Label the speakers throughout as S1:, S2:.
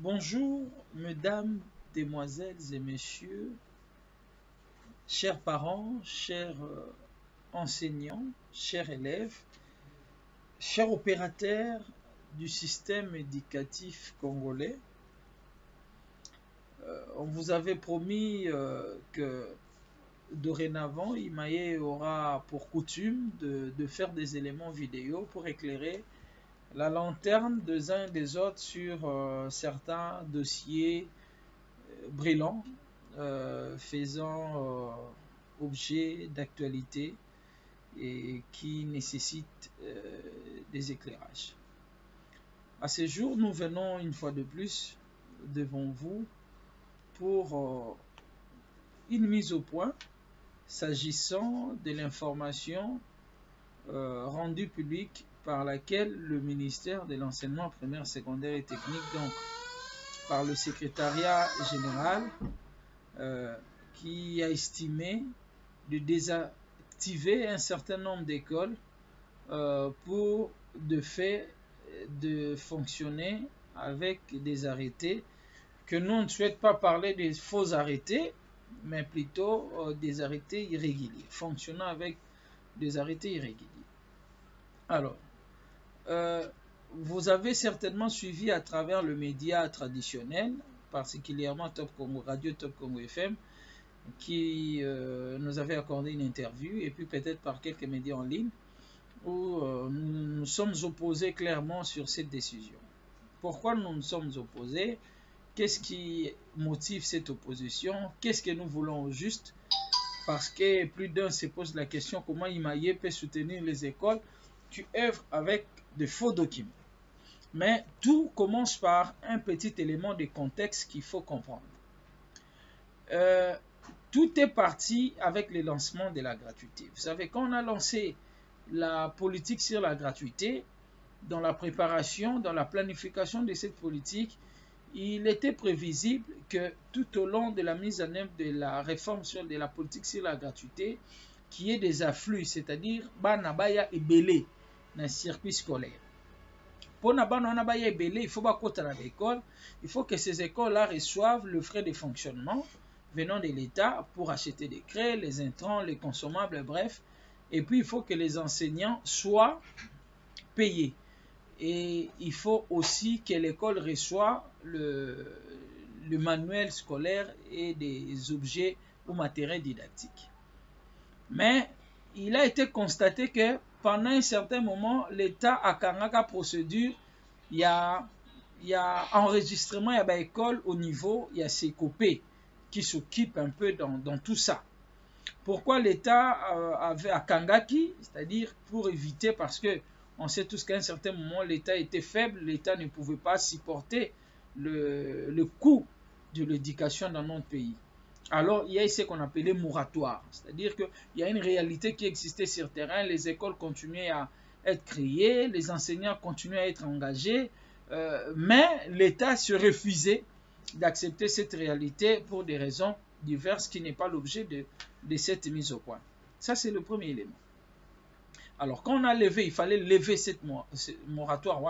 S1: Bonjour, mesdames, demoiselles et messieurs, chers parents, chers enseignants, chers élèves, chers opérateurs du système éducatif congolais. On vous avait promis que dorénavant, Imaye aura pour coutume de faire des éléments vidéo pour éclairer la lanterne des uns et des autres sur certains dossiers brillants faisant objet d'actualité et qui nécessitent des éclairages. À ce jour, nous venons une fois de plus devant vous pour une mise au point s'agissant de l'information rendue publique par laquelle le ministère de l'enseignement primaire, secondaire et technique, donc par le secrétariat général, qui a estimé de désactiver un certain nombre d'écoles pour de fait de fonctionner avec des arrêtés que nous on ne souhaite pas parler des faux arrêtés, mais plutôt des arrêtés irréguliers, fonctionnant avec des arrêtés irréguliers. Alors, vous avez certainement suivi à travers le média traditionnel, particulièrement Top Congo Radio, Top Congo FM, qui nous avait accordé une interview, et puis peut-être par quelques médias en ligne, où nous nous sommes opposés clairement sur cette décision. Pourquoi nous nous sommes opposés? Qu'est-ce qui motive cette opposition? Qu'est-ce que nous voulons au juste? Parce que plus d'un se pose la question comment Imaye peut soutenir les écoles qui œuvrent avec de faux documents. Mais tout commence par un petit élément de contexte qu'il faut comprendre. Tout est parti avec le lancement de la gratuité. Vous savez, quand on a lancé la politique sur la gratuité, dans la préparation, dans la planification de cette politique, il était prévisible que tout au long de la mise en œuvre de la réforme de la politique sur la gratuité, qu'il y ait des afflux, c'est-à-dire bana baya ebele dans le circuit scolaire. Pour bana baya ebele, il faut pas côté à l'école, il faut que ces écoles-là reçoivent le frais de fonctionnement venant de l'État pour acheter des craies, les intrants, les consommables, bref. Et puis il faut que les enseignants soient payés. Et il faut aussi que l'école reçoive le manuel scolaire et des objets ou matériels didactiques. Mais il a été constaté que pendant un certain moment, l'État a carrément procédure, il y a enregistrement, il y a école au niveau, il y a CECOPE qui s'occupe un peu dans tout ça. Pourquoi l'État avait à Kangaki, c'est-à-dire pour éviter, parce que on sait tous qu'à un certain moment, l'État était faible, l'État ne pouvait pas supporter le coût de l'éducation dans notre pays. Alors, il y a ce qu'on appelait moratoire, c'est-à-dire qu'il y a une réalité qui existait sur le terrain, les écoles continuaient à être créées, les enseignants continuaient à être engagés, mais l'État se refusait d'accepter cette réalité pour des raisons diverses qui n'est pas l'objet de cette mise au point. Ça, c'est le premier élément. Alors, quand on a levé, il fallait lever cette moratoire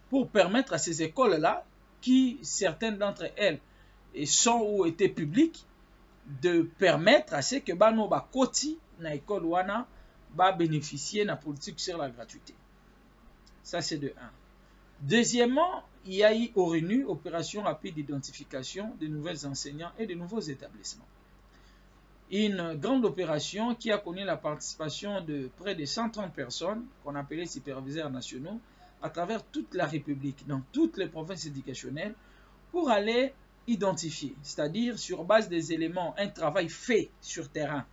S1: pour permettre à ces écoles-là, qui certaines d'entre elles sont ou étaient publiques, de permettre à ce que bano bakoti na école wana ba bénéficier de la politique sur la gratuité. Ça, c'est de 1. Deuxièmement, il y a eu ORENU, opération rapide d'identification de nouvelles enseignants et de nouveaux établissements. Une grande opération qui a connu la participation de près de 130 personnes, qu'on appelait superviseurs nationaux, à travers toute la République, dans toutes les provinces éducationnelles, pour aller identifier, c'est-à-dire sur base des éléments, un travail fait sur terrain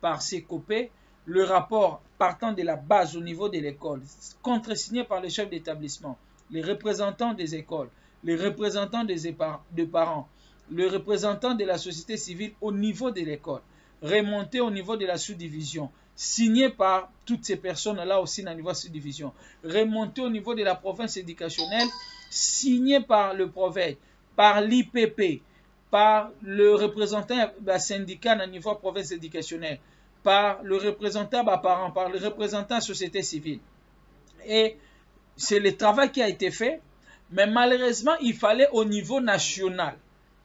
S1: par CECOPE, le rapport partant de la base au niveau de l'école, contresigné par les chefs d'établissement, les représentants des écoles, les représentants des parents, le représentant de la société civile au niveau de l'école, remonté au niveau de la sous-division, signé par toutes ces personnes-là aussi au niveau de la sous-division, remonté au niveau de la province éducationnelle, signé par le prophète, par l'IPP, par le représentant syndicat au niveau de la province éducationnelle, par le représentant parents, par le représentant société civile. Et c'est le travail qui a été fait Mais malheureusement, il fallait au niveau national,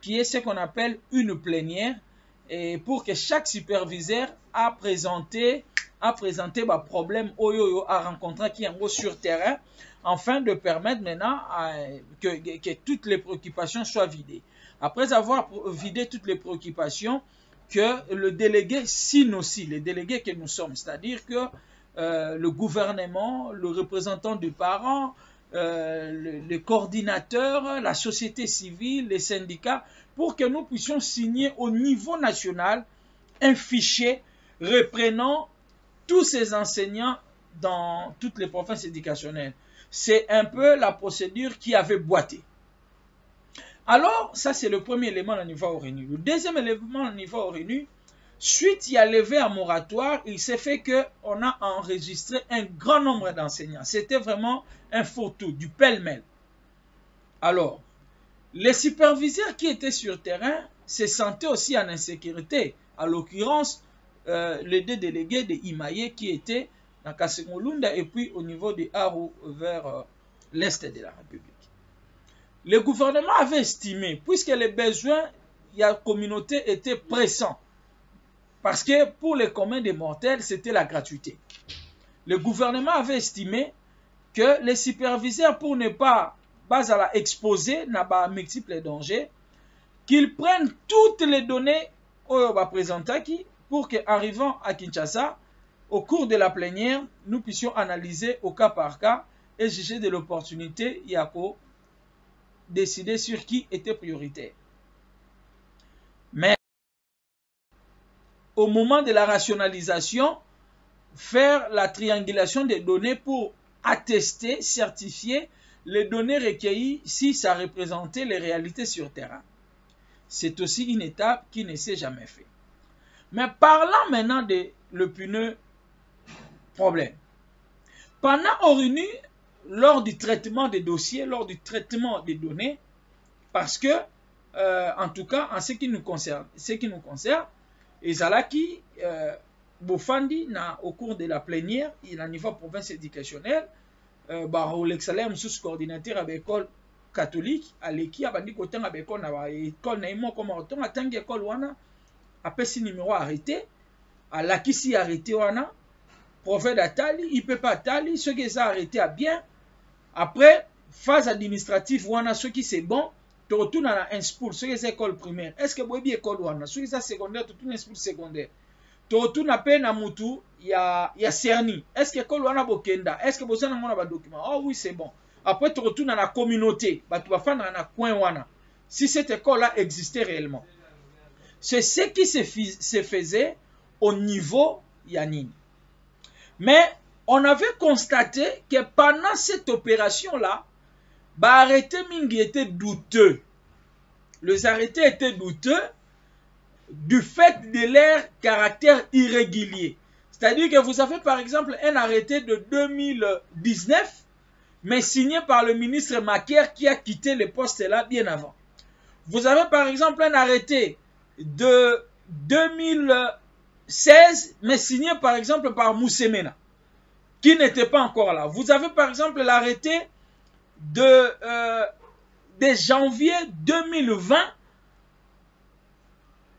S1: qui est ce qu'on appelle une plénière, et pour que chaque superviseur a présenté problème à rencontrer qui est sur terrain, afin de permettre maintenant que toutes les préoccupations soient vidées. Après avoir vidé toutes les préoccupations, que le délégué signe aussi, les délégués que nous sommes, c'est-à-dire que le gouvernement, le représentant du parent, les coordinateurs, la société civile, les syndicats, pour que nous puissions signer au niveau national un fichier reprenant tous ces enseignants dans toutes les provinces éducationnelles. C'est un peu la procédure qui avait boité. Alors, ça c'est le premier élément au niveau ONU. Le deuxième élément au niveau ONU, suite il y a levé un moratoire, il s'est fait qu'on a enregistré un grand nombre d'enseignants. C'était vraiment un fourre-tout, du pêle-mêle. Alors, les superviseurs qui étaient sur terrain se sentaient aussi en insécurité. À l'occurrence, les deux délégués de Imaye qui étaient dans Kasengolunda et puis au niveau de Aru vers l'est de la République. Le gouvernement avait estimé, puisque les besoins de la communauté étaient pressants, parce que pour les communs des mortels, c'était la gratuité. Le gouvernement avait estimé que les superviseurs, pour ne pas exposer à multiples dangers, qu'ils prennent toutes les données au présentaki pour qu'arrivant à Kinshasa, au cours de la plénière, nous puissions analyser au cas par cas et juger de l'opportunité Yako décider sur qui était prioritaire. Mais au moment de la rationalisation, faire la triangulation des données pour attester, certifier les données recueillies si ça représentait les réalités sur terrain. C'est aussi une étape qui ne s'est jamais faite. Mais parlant maintenant de l'épineux problème. Pendant ONU, lors du traitement des dossiers, lors du traitement des données, parce que, en tout cas, en ce qui nous concerne, Ezalaki, Bofandi, au cours de la plénière, il a niveau province éducationnelle, l'excellent sous coordinateur avec l'école catholique, à l'équipe, à l'école na école na imo comme autant, à tant école wana, après si numéro arrêté, à l'akisi arrêté wana, prophète Atali, il peut pas Atali, ceux qui sont arrêtés à bien. Après, phase administrative, wana, ceux qui c'est bon, tu retournes à la INSPOL, ceux qui sont école primaire. Est-ce que vous avez école wana, ceux qui sont secondaire, tu retournes à INSPOL secondaire. Tu retournes à peine à Moutou, il y a Cerny. Est-ce que école wana bokenda? Est-ce que vous avez un document? Oh oui, c'est bon. Après, tu retournes à la communauté, tu vas faire dans un coin wana. Si cette école-là existait réellement. C'est ce qui se faisait au niveau Yanine. Mais on avait constaté que pendant cette opération-là, arrêté Mingi était douteux. Les arrêtés étaient douteux du fait de leur caractère irrégulier. C'est-à-dire que vous avez par exemple un arrêté de 2019, mais signé par le ministre Macaire qui a quitté le poste là bien avant. Vous avez par exemple un arrêté de 2016, mais signé par exemple par Moussemena, qui n'était pas encore là. Vous avez par exemple l'arrêté de janvier 2020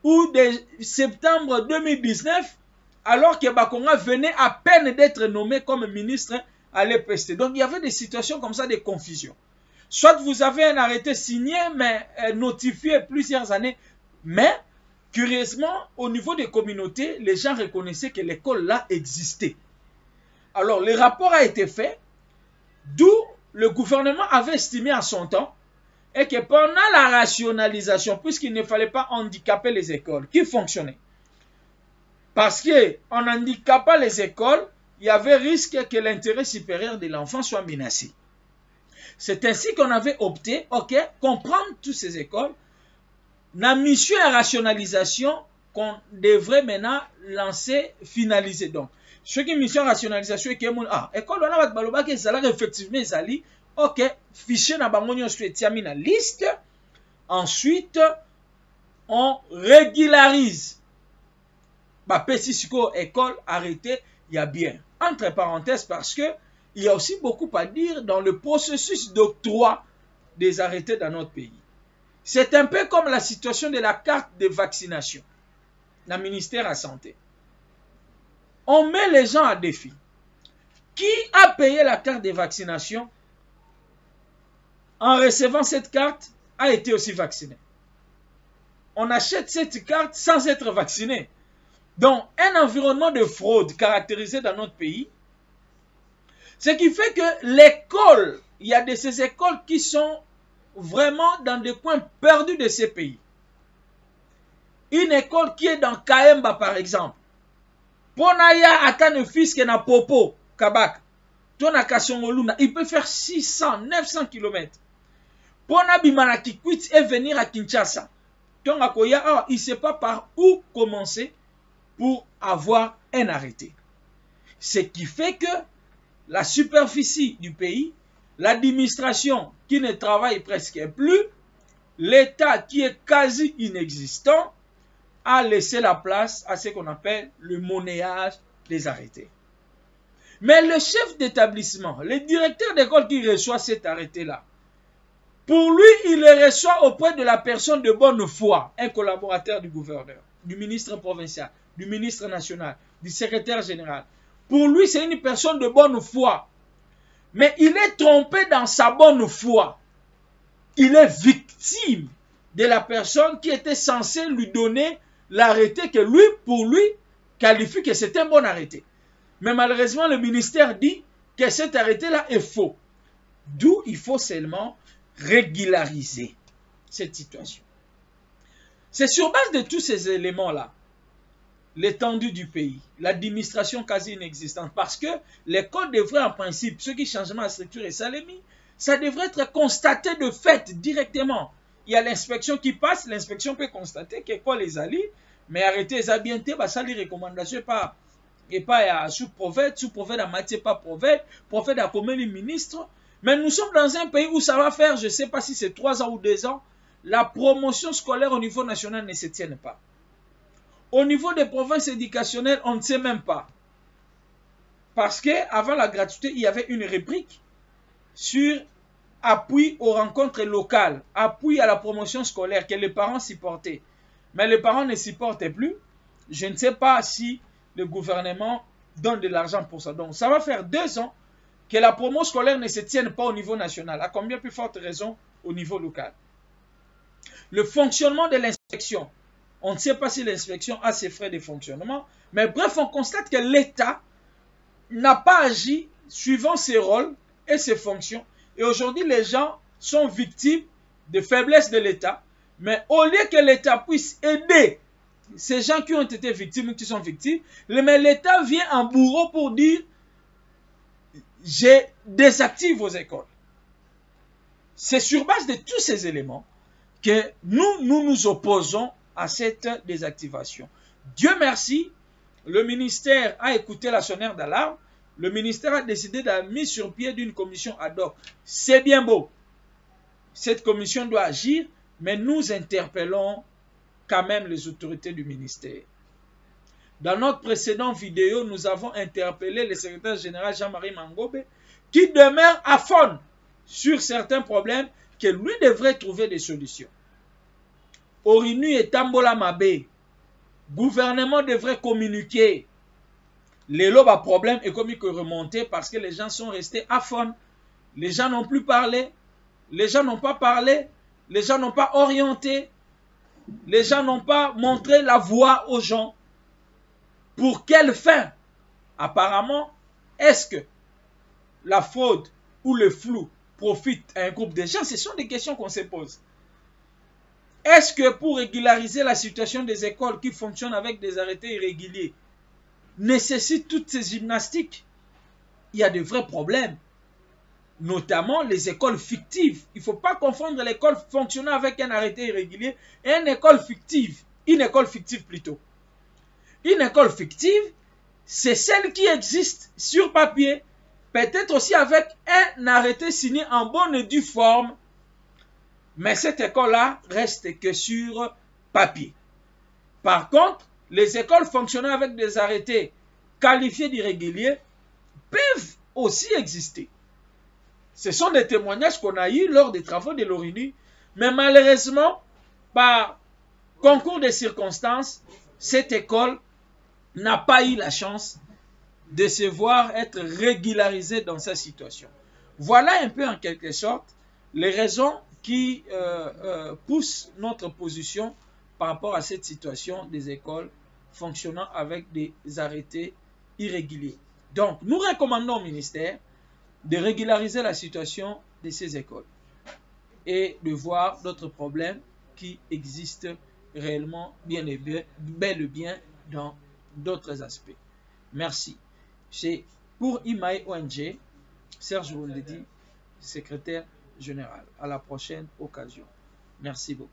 S1: ou de septembre 2019, alors que Bakonga venait à peine d'être nommé comme ministre à l'EPST. Donc il y avait des situations comme ça, des confusions. Soit vous avez un arrêté signé, mais notifié plusieurs années, mais curieusement, au niveau des communautés, les gens reconnaissaient que l'école là existait. Alors, le rapport a été fait, d'où le gouvernement avait estimé à son temps, et que pendant la rationalisation, puisqu'il ne fallait pas handicaper les écoles qui fonctionnaient, parce qu'en handicapant les écoles, il y avait risque que l'intérêt supérieur de l'enfant soit menacé. C'est ainsi qu'on avait opté, qu'on prend toutes ces écoles, la mission à rationalisation qu'on devrait maintenant lancer, finaliser. Donc, ce qui est mission rationalisation est que école on a baloba que ça effectivement ezali, fichier na bango nyonso etiami na liste. Ensuite, on régularise. Pesi siko école arrêtée, il y a bien. Entre parenthèses, parce que il y a aussi beaucoup à dire dans le processus d'octroi des arrêtés dans notre pays. C'est un peu comme la situation de la carte de vaccination, le ministère de la Santé. On met les gens à défi. Qui a payé la carte de vaccination en recevant cette carte a été aussi vacciné. On achète cette carte sans être vacciné. Donc, un environnement de fraude caractérisé dans notre pays, ce qui fait que l'école, il y a de ces écoles qui sont vraiment dans des coins perdus de ces pays. Une école qui est dans Kaemba, par exemple. Ponaya atane fiske na Popo, Kabak. Tona Kasongoluna, il peut faire 600, 900 km. Pona Bimana Kikwit et venir à Kinshasa. Tonga Koya, il ne sait pas par où commencer pour avoir un arrêté. Ce qui fait que la superficie du pays, l'administration qui ne travaille presque plus, l'État qui est quasi inexistant, a laissé la place à ce qu'on appelle le monnayage des arrêtés. Mais le chef d'établissement, le directeur d'école qui reçoit cet arrêté-là, pour lui, il le reçoit auprès de la personne de bonne foi, un collaborateur du gouverneur, du ministre provincial, du ministre national, du secrétaire général. Pour lui, c'est une personne de bonne foi. Mais il est trompé dans sa bonne foi. Il est victime de la personne qui était censée lui donner l'arrêté que lui, pour lui, qualifie que c'est un bon arrêté. Mais malheureusement, le ministère dit que cet arrêté-là est faux. D'où il faut seulement régulariser cette situation. C'est sur base de tous ces éléments-là, l'étendue du pays, l'administration quasi inexistante, parce que l'école devrait en principe, ce qui changement à structure et salémie, ça devrait être constaté de fait directement. Il y a l'inspection qui passe, l'inspection peut constater que quoi les alliés, mais arrêtez les habientés, ça les recommandations pas et pas sous-prophète à matière pas prophète à commun les ministres. Mais nous sommes dans un pays où ça va faire, je ne sais pas si c'est 3 ans ou 2 ans, la promotion scolaire au niveau national ne se tienne pas. Au niveau des provinces éducationnelles, on ne sait même pas. Parce qu'avant la gratuité, il y avait une rubrique sur appui aux rencontres locales, appui à la promotion scolaire que les parents supportaient. Mais les parents ne supportent plus. Je ne sais pas si le gouvernement donne de l'argent pour ça. Donc ça va faire 2 ans que la promo scolaire ne se tienne pas au niveau national. À combien plus forte raison au niveau local. Le fonctionnement de l'inspection. On ne sait pas si l'inspection a ses frais de fonctionnement. Mais bref, on constate que l'État n'a pas agi suivant ses rôles et ses fonctions. Et aujourd'hui, les gens sont victimes de faiblesse de l'État. Mais au lieu que l'État puisse aider ces gens qui ont été victimes ou qui sont victimes, mais l'État vient en bourreau pour dire « je désactive vos écoles ». C'est sur base de tous ces éléments que nous opposons à cette désactivation. Dieu merci, le ministère a écouté la sonnette d'alarme. Le ministère a décidé de la mise sur pied d'une commission ad hoc. C'est bien beau. Cette commission doit agir, mais nous interpellons quand même les autorités du ministère. Dans notre précédente vidéo, nous avons interpellé le secrétaire général Jean-Marie Mangobe, qui demeure à fond sur certains problèmes que lui devrait trouver des solutions. Orinu et Tambola Mabe, gouvernement devrait communiquer. Les lobes à problème économiques remontés parce que les gens sont restés à fond. Les gens n'ont plus parlé. Les gens n'ont pas parlé. Les gens n'ont pas orienté. Les gens n'ont pas montré la voie aux gens. Pour quelle fin? Apparemment, est-ce que la fraude ou le flou profite à un groupe de gens? Ce sont des questions qu'on se pose. Est-ce que pour régulariser la situation des écoles qui fonctionnent avec des arrêtés irréguliers nécessite toutes ces gymnastiques? Il y a de vrais problèmes, notamment les écoles fictives. Il ne faut pas confondre l'école fonctionnant avec un arrêté irrégulier et une école fictive. Une école fictive plutôt. Une école fictive, c'est celle qui existe sur papier, peut-être aussi avec un arrêté signé en bonne et due forme, mais cette école-là reste que sur papier. Par contre, les écoles fonctionnant avec des arrêtés qualifiés d'irréguliers peuvent aussi exister. Ce sont des témoignages qu'on a eus lors des travaux de l'ONU. Mais malheureusement, par concours de circonstances, cette école n'a pas eu la chance de se voir être régularisée dans sa situation. Voilà un peu en quelque sorte les raisons qui poussent notre position par rapport à cette situation des écoles fonctionnant avec des arrêtés irréguliers. Donc, nous recommandons au ministère de régulariser la situation de ces écoles et de voir d'autres problèmes qui existent réellement bel et bien dans d'autres aspects. Merci. C'est pour IMAE ONG, Serge Wondedi, secrétaire général. À la prochaine occasion. Merci beaucoup.